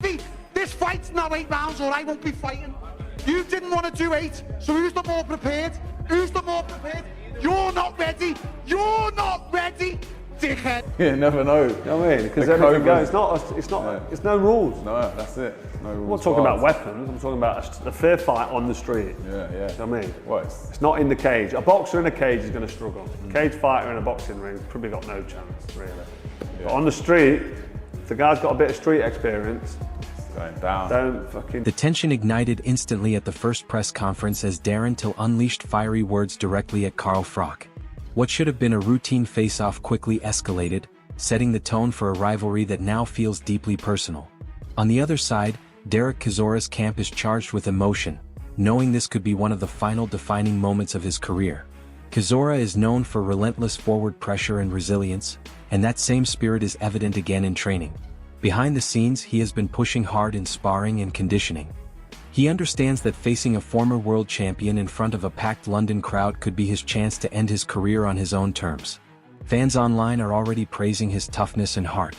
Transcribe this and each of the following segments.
Eddie, this fight's not 8 rounds or I won't be fighting. You didn't want to do 8, so who's the more prepared? Who's the more prepared? You're not ready. You're not ready, dickhead. You never know. You know what I mean? Because everything goes, it's no rules. No, that's it. No rules. I'm not talking about weapons, I'm talking about a fair fight on the street. Yeah. You know what I mean? Well, it's not in the cage. A boxer in a cage is going to struggle. A cage fighter in a boxing ring probably got no chance, really. Yeah. But on the street, if the guy's got a bit of street experience, going down. Don't fucking... The tension ignited instantly at the first press conference as Darren Till unleashed fiery words directly at Carl Froch. What should have been a routine face-off quickly escalated, setting the tone for a rivalry that now feels deeply personal. On the other side, Derek Chizora's camp is charged with emotion, knowing this could be one of the final defining moments of his career. Chizora is known for relentless forward pressure and resilience, and that same spirit is evident again in training. Behind the scenes, he has been pushing hard in sparring and conditioning. He understands that facing a former world champion in front of a packed London crowd could be his chance to end his career on his own terms. Fans online are already praising his toughness and heart.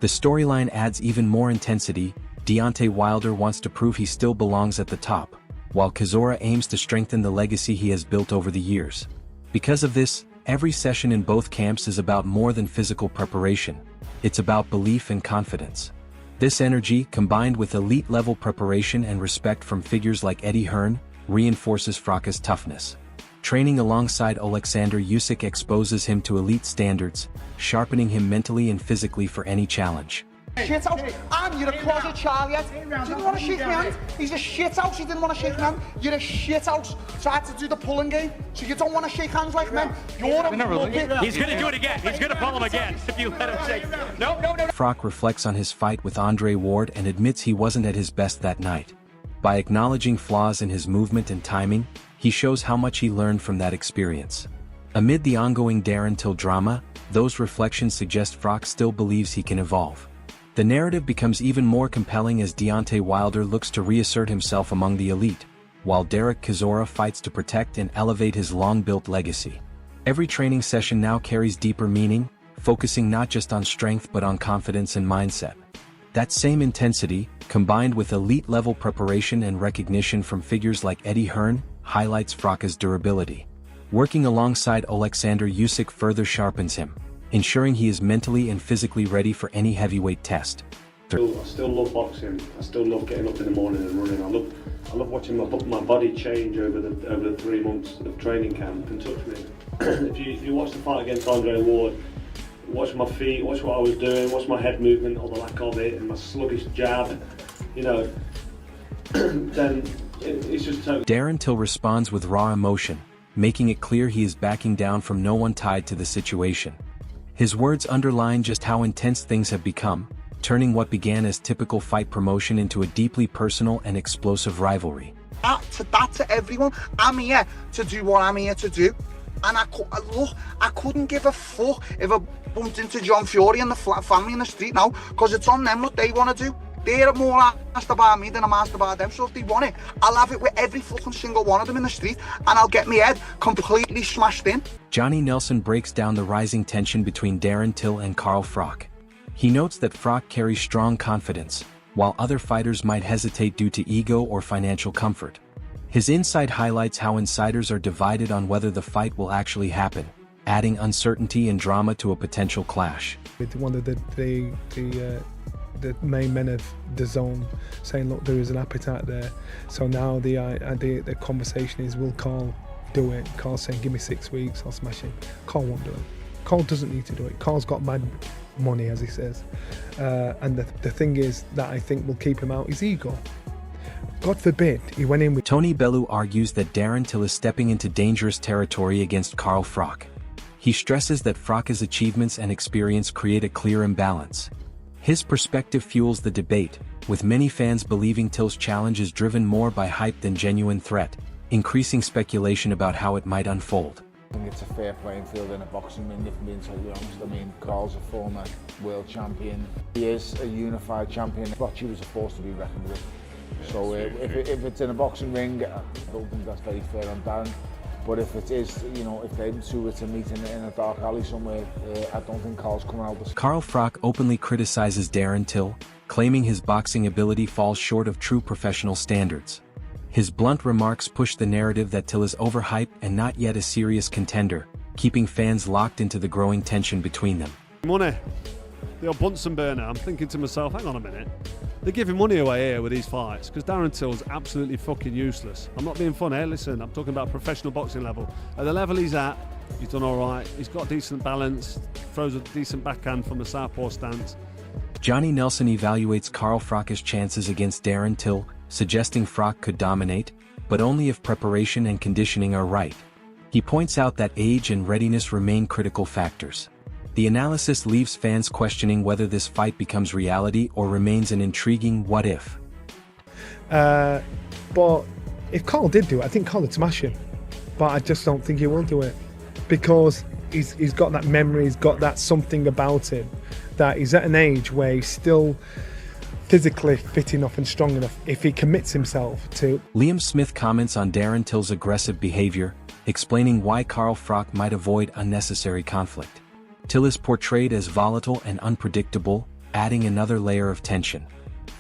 The storyline adds even more intensity. Deontay Wilder wants to prove he still belongs at the top, while Chizora aims to strengthen the legacy he has built over the years. Because of this, every session in both camps is about more than physical preparation. It's about belief and confidence. This energy, combined with elite-level preparation and respect from figures like Eddie Hearn, reinforces Froch's toughness. Training alongside Alexander Usyk exposes him to elite standards, sharpening him mentally and physically for any challenge. Shithouse, and you're a closet Charliette. Didn't want to shake my hand. He's a shithouse. He didn't want to shake my hand. You're a shithouse. Tried to do the pulling game, so you don't want to shake hands like men. You're a muppet. He's going to do it again. He's going to pull him again if you let him shake. No. Froch reflects on his fight with Andre Ward and admits he wasn't at his best that night. By acknowledging flaws in his movement and timing, he shows how much he learned from that experience. Amid the ongoing Darren Till drama, those reflections suggest Froch still believes he can evolve. The narrative becomes even more compelling as Deontay Wilder looks to reassert himself among the elite, while Derek Chizora fights to protect and elevate his long-built legacy. Every training session now carries deeper meaning, focusing not just on strength but on confidence and mindset. That same intensity, combined with elite-level preparation and recognition from figures like Eddie Hearn, highlights Froch's durability. Working alongside Alexander Usyk further sharpens him, ensuring he is mentally and physically ready for any heavyweight test. I still love boxing. I still love getting up in the morning and running. I love watching my body change over the 3 months of training camp. And touch me. if you watch the fight against Andre Ward, watch my feet, watch what I was doing, watch my head movement or the lack of it, and my sluggish jab, then it's just totally... Darren Till responds with raw emotion, making it clear he is backing down from no one tied to the situation. His words underline just how intense things have become, turning what began as typical fight promotion into a deeply personal and explosive rivalry. That to everyone. I'm here to do what I'm here to do. And I couldn't give a fuck if I bumped into John Fury and the family in the street now, because it's on them what they want to do. They're more asked about me than I'm asked about them, so if they want it, I'll have it with every fucking single one of them in the street, and I'll get my head completely smashed in. Johnny Nelson breaks down the rising tension between Darren Till and Carl Froch. He notes that Froch carries strong confidence, while other fighters might hesitate due to ego or financial comfort. His insight highlights how insiders are divided on whether the fight will actually happen, adding uncertainty and drama to a potential clash. With one of the main men of the zone saying, look, there is an appetite there. So now the conversation is, will Carl do it? Carl's saying, give me 6 weeks, I'll smash him. Carl won't do it. Carl doesn't need to do it. Carl's got mad money, as he says. And the thing is that I think will keep him out is ego. God forbid he went in with... Tony Bellew argues that Darren Till is stepping into dangerous territory against Carl Froch. He stresses that Froch's achievements and experience create a clear imbalance. His perspective fuels the debate, with many fans believing Till's challenge is driven more by hype than genuine threat, increasing speculation about how it might unfold. I think it's a fair playing field in a boxing ring, if I'm being totally honest. I mean, Carl's a former world champion. He is a unified champion. Froch was a force to be reckoned with. So if it's in a boxing ring, I don't think that's very fair on Darren. But if it is, if they two were to meet in a dark alley somewhere, I don't think Carl's coming out. Carl Froch openly criticizes Darren Till, claiming his boxing ability falls short of true professional standards. His blunt remarks push the narrative that Till is overhyped and not yet a serious contender, keeping fans locked into the growing tension between them. Money. The old Bunsen burner. I'm thinking to myself, hang on a minute. They're giving money away here with these fights because Darren Till's absolutely fucking useless. I'm not being funny, listen, I'm talking about professional boxing level. At the level he's at, he's done all right. He's got decent balance, throws a decent backhand from a southpaw stance. Johnny Nelson evaluates Carl Froch's chances against Darren Till, suggesting Froch could dominate, but only if preparation and conditioning are right. He points out that age and readiness remain critical factors. The analysis leaves fans questioning whether this fight becomes reality or remains an intriguing what if. But if Carl did do it, I think Carl would smash him. But I just don't think he will do it. Because he's got that memory, he's got that something about him, that he's at an age where he's still physically fit enough and strong enough if he commits himself to. Liam Smith comments on Darren Till's aggressive behavior, explaining why Carl Froch might avoid unnecessary conflict. Till is portrayed as volatile and unpredictable, adding another layer of tension.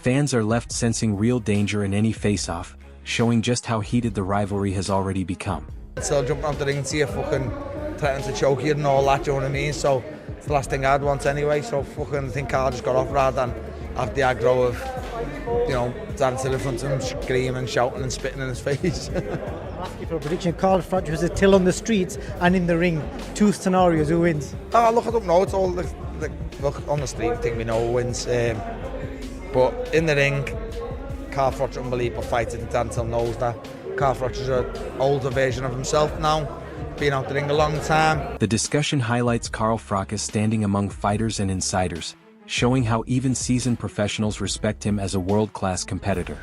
Fans are left sensing real danger in any face-off, showing just how heated the rivalry has already become. Still jumping out the ring to you, fucking threatening to choke you and all that, do you know what I mean? So it's the last thing I'd want anyway, so fucking I think Carl just got off rather than have the aggro of, you know, dancing in front of him, screaming, shouting and spitting in his face. I'll ask you for a prediction. Carl Froch versus Till on the streets and in the ring. Two scenarios, who wins? Oh, look, I don't know, it's all look on the street, I think we know who wins. But in the ring, Carl Froch, unbelievable fighter, Dan Till knows that. Carl Froch is an older version of himself now, been out the ring a long time. The discussion highlights Carl Froch as standing among fighters and insiders, showing how even seasoned professionals respect him as a world-class competitor.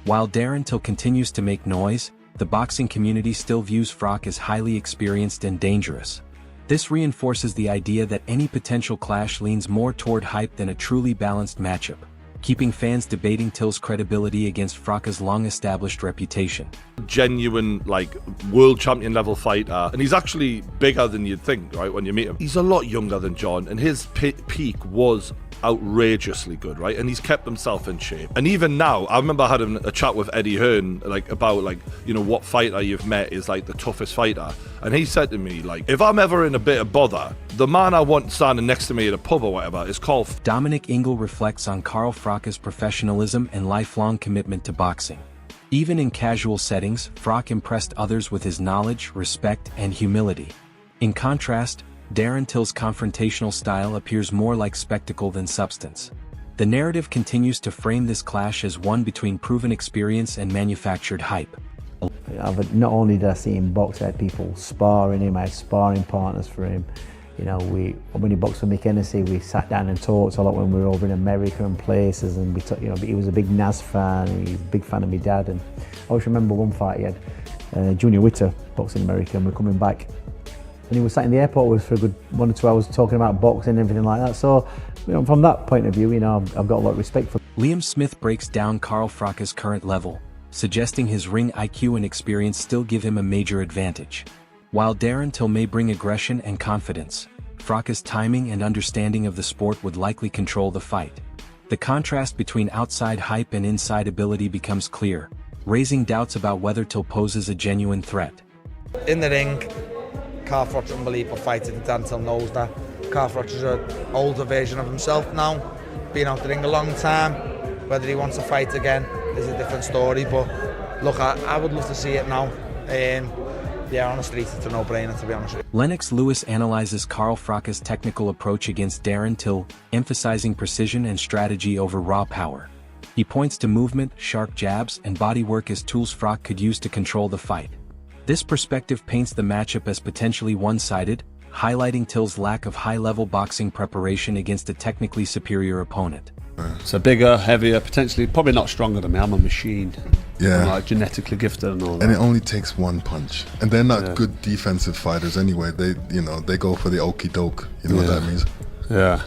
While Darren Till continues to make noise, the boxing community still views Froch as highly experienced and dangerous. This reinforces the idea that any potential clash leans more toward hype than a truly balanced matchup, keeping fans debating Till's credibility against Froch's long-established reputation. Genuine, like, world champion level fighter, and he's actually bigger than you'd think, right, when you meet him. He's a lot younger than John, and his peak was outrageously good, right? And he's kept himself in shape. And even now, I remember having a chat with Eddie Hearn, like, about, like, you know, what fighter you've met is, like, the toughest fighter. And he said to me, like, if I'm ever in a bit of bother, the man I want standing next to me at a pub or whatever is Carl. Dominic Ingle reflects on Carl Froch's professionalism and lifelong commitment to boxing. Even in casual settings, Froch impressed others with his knowledge, respect, and humility. In contrast, Darren Till's confrontational style appears more like spectacle than substance. The narrative continues to frame this clash as one between proven experience and manufactured hype. Not only did I see him box, I had people sparring him, I had sparring partners for him. You know, when he boxed for Mick Hennessy, we sat down and talked a lot when we were over in America and places, and we you know, he was a big Nas fan, he was a big fan of my dad, and I always remember one fight he had, Junior Witter boxed in America, and we're coming back, and he was sat in the airport with us for a good 1 or 2 hours talking about boxing and everything like that. So, you know, from that point of view, you know, I've got a lot of respect for. Liam Smith breaks down Carl Froch's current level, suggesting his ring IQ and experience still give him a major advantage. While Darren Till may bring aggression and confidence, Froch's timing and understanding of the sport would likely control the fight. The contrast between outside hype and inside ability becomes clear, raising doubts about whether Till poses a genuine threat. In the ring, Carl Froch, unbelievable fighter, Dan Till knows that. Carl Froch is an older version of himself now, been out the ring a long time. Whether he wants to fight again is a different story, but look, I would love to see it now. Yeah, on the street, it's a no-brainer, to be honest with you. Lennox Lewis analyzes Carl Froch's technical approach against Darren Till, emphasizing precision and strategy over raw power. He points to movement, sharp jabs, and bodywork as tools Froch could use to control the fight. This perspective paints the matchup as potentially one-sided, highlighting Till's lack of high-level boxing preparation against a technically superior opponent. So bigger, heavier, potentially probably not stronger than me. I'm a machine. Yeah. I'm like genetically gifted and all that. And it only takes one punch. And they're not good defensive fighters anyway. They, you know, they go for the okey doke. You know what that means? Yeah.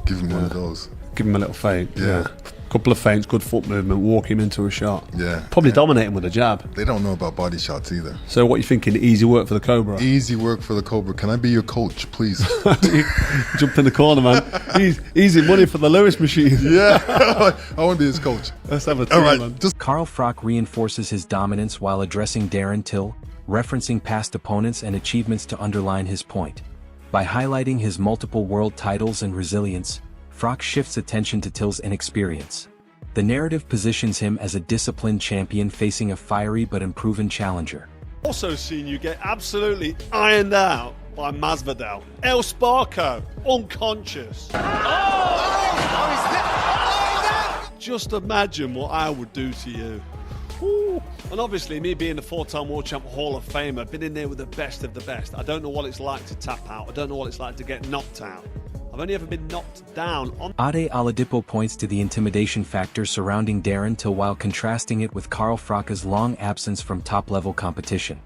Give him one of those. Give him a little feint. Yeah. Couple of feints, good foot movement, walk him into a shot. Yeah. Probably dominate him with a jab. They don't know about body shots either. So what are you thinking? Easy work for the Cobra? Easy work for the Cobra. Can I be your coach, please? Jump in the corner, man. Easy money for the Lewis machine. Yeah. I want to be his coach. Let's have a team, man. Carl Froch reinforces his dominance while addressing Darren Till, referencing past opponents and achievements to underline his point. By highlighting his multiple world titles and resilience, Froch shifts attention to Till's inexperience. The narrative positions him as a disciplined champion facing a fiery but unproven challenger. Also seen you get absolutely ironed out by Masvidal. El Sparko, unconscious. Just imagine what I would do to you. Ooh. And obviously, me being a 4-time World Champ Hall of Famer, been in there with the best of the best. I don't know what it's like to tap out. I don't know what it's like to get knocked out. I've only ever been knocked down on... Ade Oladipo points to the intimidation factor surrounding Darren Till while contrasting it with Carl Froch's long absence from top-level competition.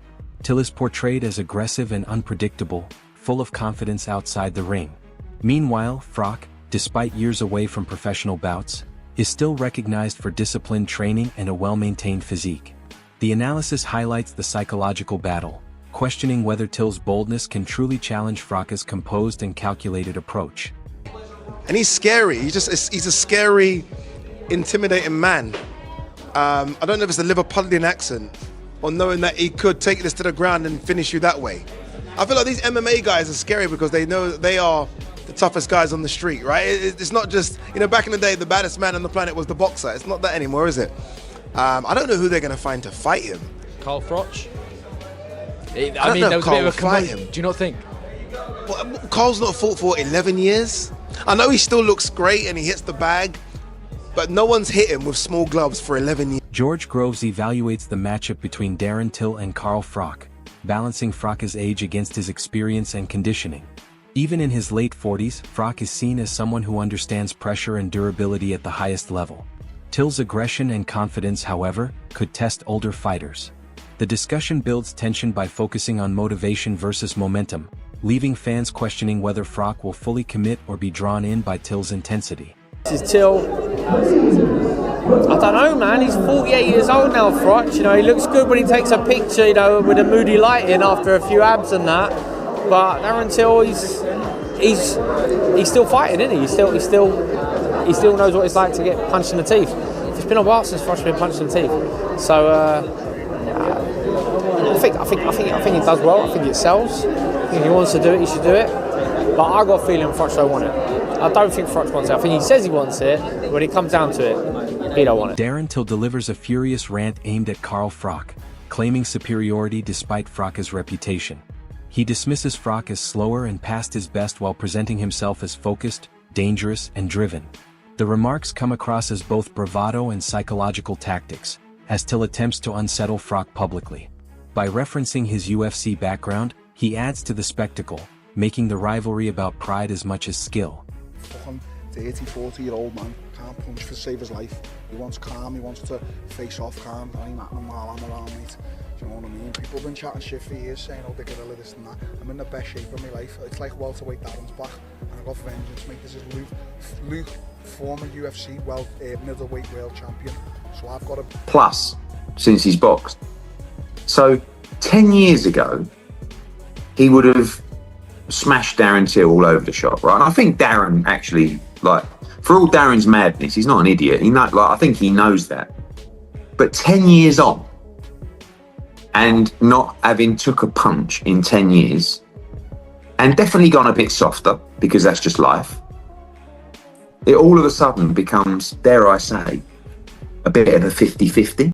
Till is portrayed as aggressive and unpredictable, full of confidence outside the ring. Meanwhile, Froch, despite years away from professional bouts, is still recognized for disciplined training and a well-maintained physique. The analysis highlights the psychological battle, questioning whether Till's boldness can truly challenge Froch's composed and calculated approach. And he's scary. He's a scary, intimidating man. I don't know if it's the Liverpudlian accent or knowing that he could take this to the ground and finish you that way. I feel like these MMA guys are scary because they know they are the toughest guys on the street, right? It's not just, back in the day, the baddest man on the planet was the boxer. It's not that anymore, is it? I don't know who they're going to find to fight him. Carl Froch? I mean, there was a bit of a commotion. Do you not think? Well, Carl's not fought for 11 years. I know he still looks great and he hits the bag, but no one's hit him with small gloves for 11 years. George Groves evaluates the matchup between Darren Till and Carl Froch, balancing Froch's age against his experience and conditioning. Even in his late 40s, Froch is seen as someone who understands pressure and durability at the highest level. Till's aggression and confidence, however, could test older fighters. The discussion builds tension by focusing on motivation versus momentum, leaving fans questioning whether Froch will fully commit or be drawn in by Till's intensity. This is Till. I don't know, man. He's 48 years old now, Froch. He looks good when he takes a picture, with a moody light in after a few abs and that. But Darren Till, he's still fighting, isn't he? He still knows what it's like to get punched in the teeth. It's been a while since Froch's been punched in the teeth. So I think he does well. I think it sells. If he wants to do it, he should do it. But I got a feeling Froch don't want it. I don't think Froch wants it. I think he says he wants it, but when it comes down to it, he don't want it. Darren Till delivers a furious rant aimed at Carl Froch, claiming superiority despite Froch's reputation. He dismisses Froch as slower and past his best while presenting himself as focused, dangerous, and driven. The remarks come across as both bravado and psychological tactics, as Till attempts to unsettle Froch publicly. By referencing his UFC background, he adds to the spectacle, making the rivalry about pride as much as skill. Fucking 30, 40-year-old man can't punch to save his life. He wants calm, he wants to face off calm. I ain't at him while I'm around, mate. Do you know what I mean? People have been chatting shit for years saying, oh, they're gorilla, this and that. I'm in the best shape of my life. It's like welterweight Darren's back. And I got vengeance, mate. This is Luke, former UFC middleweight world champion. So I've got a... Plus, since he's boxed. So, 10 years ago, he would have smashed Darren Till all over the shop, right? And I think Darren actually, for all Darren's madness, he's not an idiot. I think he knows that. But 10 years on, and not having took a punch in 10 years, and definitely gone a bit softer, because that's just life, it all of a sudden becomes, dare I say, a bit of a 50-50.